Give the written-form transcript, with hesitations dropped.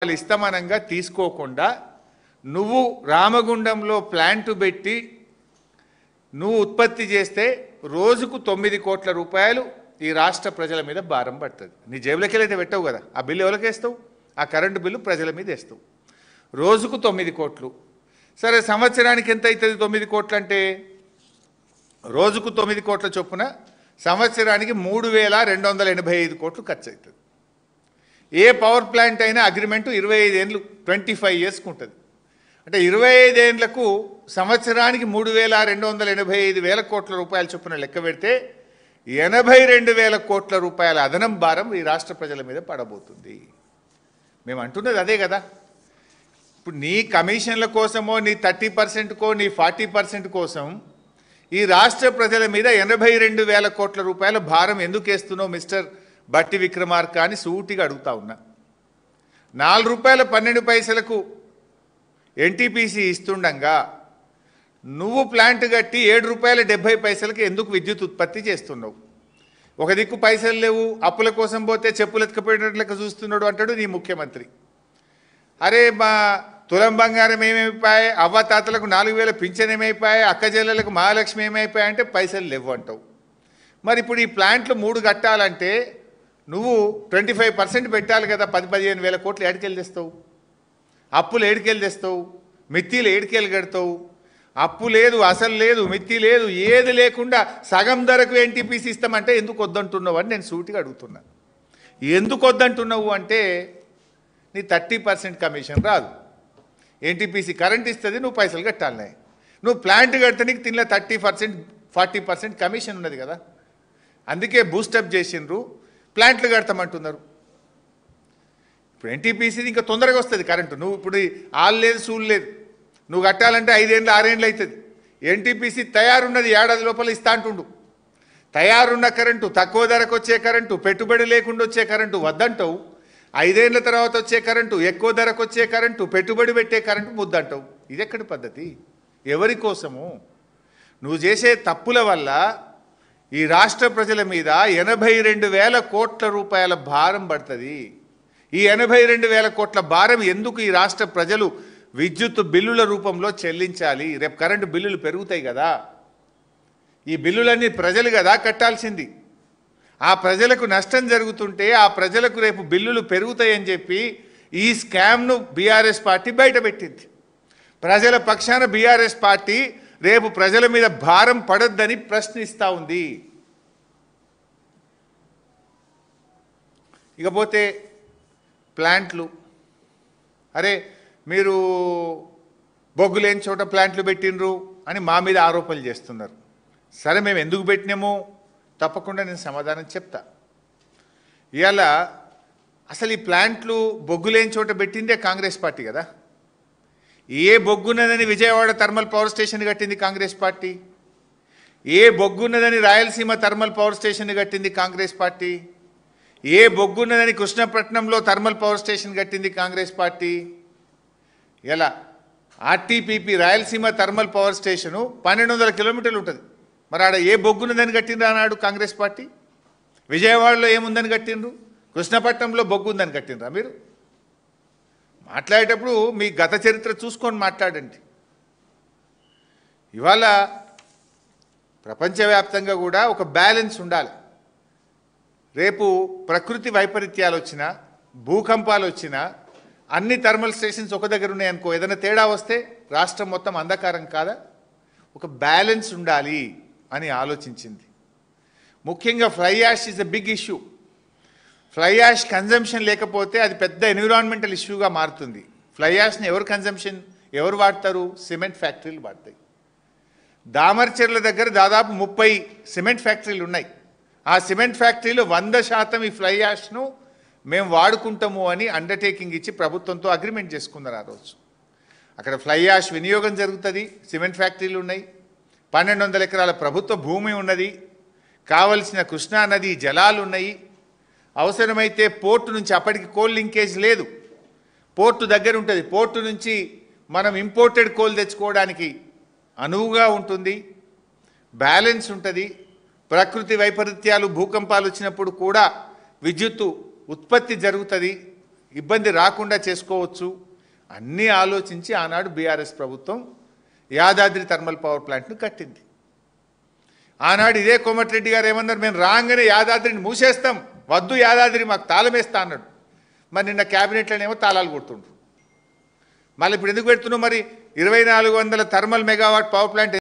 వాళ్ళు ఇష్టమనంగా తీసుకోకుండా నువ్వు రామగుండంలో ప్లాంట్ పెట్టి నువ్వు ఉత్పత్తి చేస్తే రోజుకు 9 కోట్ల రూపాయలు ఈ రాష్ట్ర ప్రజల మీద భారం పడుతుంది. నీ జేబులకి వెళ్ళైతే పెట్టవు కదా, ఆ బిల్లు ఎవరికి వేస్తావు? ఆ కరెంటు బిల్లు ప్రజల మీద వేస్తావు. రోజుకు 9 కోట్లు. సరే, సంవత్సరానికి ఎంత అవుతుంది 9 కోట్లు అంటే? రోజుకు 9 కోట్ల చొప్పున సంవత్సరానికి 3285 కోట్లు ఖర్చు అవుతుంది. ఏ పవర్ ప్లాంట్ అయినా అగ్రిమెంటు 25 ఏళ్ళు 25 ఇయర్స్కి ఉంటుంది. అంటే 25 ఏళ్లకు సంవత్సరానికి 3285 కోట్ల రూపాయల చొప్పున లెక్క పెడితే 82,000 కోట్ల రూపాయల అదనం భారం ఈ రాష్ట్ర ప్రజల మీద పడబోతుంది. మేము అంటున్నది అదే కదా. ఇప్పుడు నీ కమిషన్ల కోసమో, నీ 30%కో, నీ 40% కోసం ఈ రాష్ట్ర ప్రజల మీద 82,000 కోట్ల రూపాయల భారం ఎందుకు వేస్తున్నావు మిస్టర్ బట్టి విక్రమార్క అని సూటిగా అడుగుతా ఉన్నా. ₹4.12 ఎన్టీపీసీ ఇస్తుండగా నువ్వు ప్లాంట్ కట్టి ₹7.70 ఎందుకు విద్యుత్ ఉత్పత్తి చేస్తున్నావు? ఒక దిక్కు పైసలు లేవు, అప్పుల కోసం పోతే చెప్పులు ఎత్తుకపోయినట్లక చూస్తున్నాడు అంటాడు నీ ముఖ్యమంత్రి. అరే మా తులం బంగారం ఏమైపోయాయి, అవ్వతాతలకు 4,000 పింఛన్ ఏమైపోయాయి, అక్క చెల్లెలకు మహాలక్ష్మి ఏమైపోయాయి అంటే పైసలు లేవు అంటావు. మరి ఇప్పుడు ఈ ప్లాంట్లు 3 కట్టాలంటే నువ్వు 25% పెట్టాలి కదా. 10-15 వేల కోట్లు ఏడికెళ్ళి తెస్తావు? అప్పులు ఏడికెళ్ళి తెస్తావు? మిత్తిలు ఏడికెళ్ళి కడతావు? అప్పు లేదు, అసలు లేదు, మిత్తి లేదు, ఏది లేకుండా సగం ధరకు ఎన్టీపీసీ ఇస్తామంటే ఎందుకు వద్దంటున్నావు అని నేను సూటిగా అడుగుతున్నా. ఎందుకు వద్దంటున్నావు అంటే నీ 30% కమిషన్ రాదు. ఎన్టీపీసీ కరెంట్ ఇస్తుంది, నువ్వు పైసలు కట్టాలి. నువ్వు ప్లాంట్ కడితే నీకు తిన్న 30% 40% కమిషన్ ఉన్నది కదా. అందుకే బూస్టప్ చేసిండ్రు, ప్లాంట్లు కడతామంటున్నారు. ఇప్పుడు ఎన్టీపీసీ ఇంకా తొందరగా వస్తుంది కరెంటు. నువ్వు ఇప్పుడు ఆలు లేదు, సూలు లేదు, నువ్వు కట్టాలంటే 5 ఏళ్ళు 6 ఏళ్ళు అవుతుంది. ఎన్టీపీసీ తయారున్నది, ఏడాది లోపల ఇస్తా అంటుండు. తయారున్న కరెంటు, తక్కువ ధరకు వచ్చే కరెంటు, పెట్టుబడి లేకుండా వచ్చే కరెంటు వద్దంటావు. 5 ఏళ్ల తర్వాత వచ్చే కరెంటు, ఎక్కువ ధరకు వచ్చే కరెంటు, పెట్టుబడి పెట్టే కరెంటు ముద్దంటావు. ఇది ఎక్కడి పద్ధతి? ఎవరి కోసము? నువ్వు చేసే తప్పుల వల్ల ఈ రాష్ట్ర ప్రజల మీద 82,000 కోట్ల రూపాయల భారం పడుతుంది. ఈ 82,000 కోట్ల భారం ఎందుకు ఈ రాష్ట్ర ప్రజలు విద్యుత్ బిల్లుల రూపంలో చెల్లించాలి? రేపు కరెంటు బిల్లులు పెరుగుతాయి కదా. ఈ బిల్లులన్నీ ప్రజలు కదా కట్టాల్సింది. ఆ ప్రజలకు నష్టం జరుగుతుంటే ఆ ప్రజలకు రేపు బిల్లులు పెరుగుతాయని చెప్పి ఈ స్కామ్ను బీఆర్ఎస్ పార్టీ బయటపెట్టింది. ప్రజల పక్షాన బీఆర్ఎస్ పార్టీ రేపు ప్రజల మీద భారం పడొద్దని ప్రశ్నిస్తూ ఉంది. ఇకపోతే ప్లాంట్లు, అరే మీరు బొగ్గు లేని చోట ప్లాంట్లు పెట్టినరు అని మా మీద ఆరోపణలు చేస్తున్నారు. సరే, మేము ఎందుకు పెట్టినామో తప్పకుండా నేను సమాధానం చెప్తా. ఇవాళ అసలు ఈ ప్లాంట్లు బొగ్గు లేని చోట పెట్టిందే కాంగ్రెస్ పార్టీ కదా. ఏ బొగ్గున్నదని విజయవాడ థర్మల్ పవర్ స్టేషన్ కట్టింది కాంగ్రెస్ పార్టీ? ఏ బొగ్గున్నదని రాయలసీమ థర్మల్ పవర్ స్టేషన్ కట్టింది కాంగ్రెస్ పార్టీ? ఏ బొగ్గున్నదని కృష్ణపట్నంలో థర్మల్ పవర్ స్టేషన్ కట్టింది కాంగ్రెస్ పార్టీ? ఇలా RTPP Rayalaseema thermal power station 1,200 కిలోమీటర్లు ఉంటుంది. మరి ఆడ ఏ బొగ్గున్నదని కట్టిండ్రు అన్నాడు కాంగ్రెస్ పార్టీ? విజయవాడలో ఏముందని కట్టిండ్రు? కృష్ణపట్నంలో బొగ్గు ఉందని కట్టిండ్రా? మీరు మాట్లాడేటప్పుడు మీ గత చరిత్ర చూసుకొని మాట్లాడండి. ఇవాళ ప్రపంచవ్యాప్తంగా కూడా ఒక బ్యాలెన్స్ ఉండాలి. రేపు ప్రకృతి వైపరీత్యాలు వచ్చినా, భూకంపాలు వచ్చినా అన్ని థర్మల్ స్టేషన్స్ ఒక దగ్గర ఉన్నాయనుకో, ఏదైనా తేడా వస్తే రాష్ట్రం మొత్తం అంధకారం కాదా? ఒక బ్యాలెన్స్ ఉండాలి అని ఆలోచించింది. ముఖ్యంగా fly ash is a big issue. Fly ash consumption లేకపోతే అది పెద్ద ఎన్విరాన్మెంటల్ ఇష్యూగా మారుతుంది. ఫ్లై యాష్ని ఎవరు వాడతారు? సిమెంట్ ఫ్యాక్టరీలు వాడతాయి. దామర్చెర్ల దగ్గర దాదాపు 30 సిమెంట్ ఫ్యాక్టరీలు ఉన్నాయి. ఆ సిమెంట్ ఫ్యాక్టరీలో 100% ఈ ఫ్లై యాష్ను మేము వాడుకుంటాము అని అండర్టేకింగ్ ఇచ్చి ప్రభుత్వంతో అగ్రిమెంట్ చేసుకున్నారు. ఆ రోజు అక్కడ ఫ్లై యాష్ వినియోగం జరుగుతుంది. సిమెంట్ ఫ్యాక్టరీలు ఉన్నాయి, 1,200 ఎకరాల ప్రభుత్వ భూమి ఉన్నది, కావలసిన కృష్ణా నది జలాలు ఉన్నాయి. అవసరమైతే పోర్టు నుంచి, అప్పటికి కోల్ లింకేజ్ లేదు, పోర్టు దగ్గర ఉంటుంది, పోర్టు నుంచి మనం ఇంపోర్టెడ్ కోల్ తెచ్చుకోవడానికి అనువుగా ఉంటుంది, బ్యాలెన్స్ ఉంటుంది. ప్రకృతి వైపరీత్యాలు, భూకంపాలు వచ్చినప్పుడు కూడా విద్యుత్తు ఉత్పత్తి జరుగుతుంది. ఇబ్బంది రాకుండా చేసుకోవచ్చు అన్నీ ఆలోచించి ఆనాడు బీఆర్ఎస్ ప్రభుత్వం యాదాద్రి థర్మల్ పవర్ ప్లాంట్ను కట్టింది. ఆనాడు ఇదే కోమటిరెడ్డి గారు ఏమన్నారు, మేము రాగానే యాదాద్రిని మూసేస్తాం, వద్దు యాదాద్రి మాకు తాళమేస్తా అన్నాడు. మరి నిన్న క్యాబినెట్లోనేమో తాళాలు కొడుతుండ్రు. మళ్ళీ ఇప్పుడు ఎందుకు పెడుతున్నావు మరి 2400 థర్మల్ మెగావాట్ పవర్ ప్లాంట్